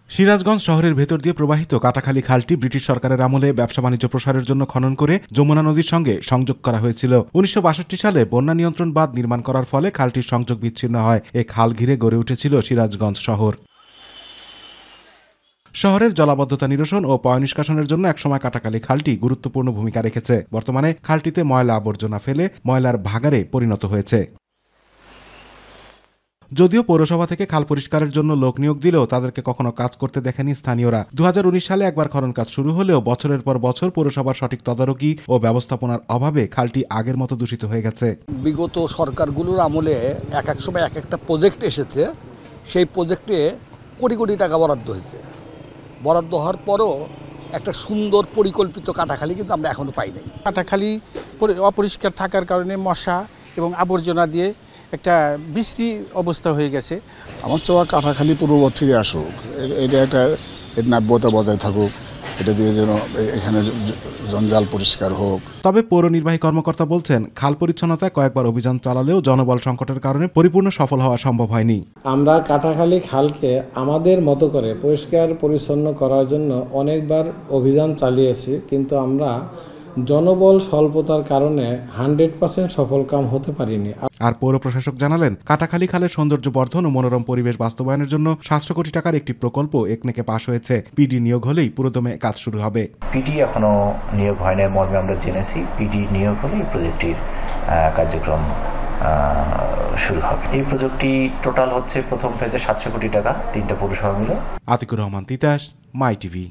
সিরাজগঞ্জ শহরের ভেতর দিয়ে প্রবাহিত কাটাখালী খালটি ব্রিটিশ সরকারের আমলে ব্যবসা বাণিজ্য প্রসারের জন্য খনন করে যমুনা নদীর সঙ্গে সংযোগ করা হয়েছিল। 1962 সালে বন্যা নিয়ন্ত্রণ বাঁধ নির্মাণ করার ফলে খালটির সংযোগ বিচ্ছিন্ন হয়। এ খাল ঘিরে গড়ে উঠেছিল সিরাজগঞ্জ শহর। শহরের জলাবদ্ধতা নিরসন ও পয়ঃনিষ্কাশনের জন্য একসময় কাটাখালী খালটি গুরুত্বপূর্ণ ভূমিকা রেখেছে। বর্তমানে খালটিতে ময়লা আবর্জনা ফেলে ময়লার ভাগাড়ে পরিণত হয়েছে। যদিও পৌরসভা থেকে খাল পরিষ্কারের জন্য লোক নিয়োগ দিলেও তাদেরকে কখনো কাজ করতে দেখেনি স্থানীয়রা। 2019 সালে একবার খনন কাজ শুরু হলেও বছরের পর বছর পৌরসভার সঠিক তদারকি ও ব্যবস্থাপনার অভাবে খালটি আগের মতো দূষিত হয়ে গেছে। বিগত সরকারগুলোর আমলে এক সময় এক একটা প্রজেক্ট এসেছে, সেই প্রজেক্টে কোটি কোটি টাকা বরাদ্দ হয়েছে। বরাদ্দ হওয়ার পরও একটা সুন্দর পরিকল্পিত কাটাখালী কিন্তু আমরা এখনো পাই নাই। কাটাখালী অপরিষ্কার থাকার কারণে মশা এবং আবর্জনা দিয়ে একটা বিশ্রী অবস্থা হয়ে গেছে। আমার চাওয়া কাটাখালী পূর্ববর্তী থেকে আসুক, এটা একটা নাব্যতা বজায় থাকুক, এটা দিয়ে যেন এখানে জঞ্জাল পরিষ্কার হোক। তবে পৌর নির্বাহী কর্মকর্তা বলছেন, খাল পরিচ্ছন্নতায় কয়েকবার অভিযান চালালেও জনবল সংকটের কারণে পরিপূর্ণ সফল হওয়া সম্ভব হয়নি। আমরা কাটাখালী খালকে আমাদের মতো করে পরিষ্কার পরিচ্ছন্ন করার জন্য অনেকবার অভিযান চালিয়েছি, কিন্তু আমরা জনবল স্বল্পতার কারণে 100% সফল কাম হতে পারিনি। আর পৌর প্রশাসক জানালেন, কাটাখালী খালের সৌন্দর্য বর্ধন ও মনোরম পরিবেশ বাস্তবায়নের জন্য 700 কোটি টাকার একটি প্রকল্প একনেকে পাশ হয়েছে। পিডি নিয়োগ হলেই পুরোদমে কাজ শুরু হবে। পিডি এখনো নিয়োগ হয় না মর্মে আমরা জেনেছি। পিডি নিয়োগ হলেই প্রজেক্টটির কার্যক্রম শুরু হবে। এই প্রজেক্টটি টোটাল হচ্ছে প্রথম ফেজে 700 কোটি টাকা, 3টা পৌরসভা মিলে। আতিকুর রহমান তিতাস, মাই টিভি।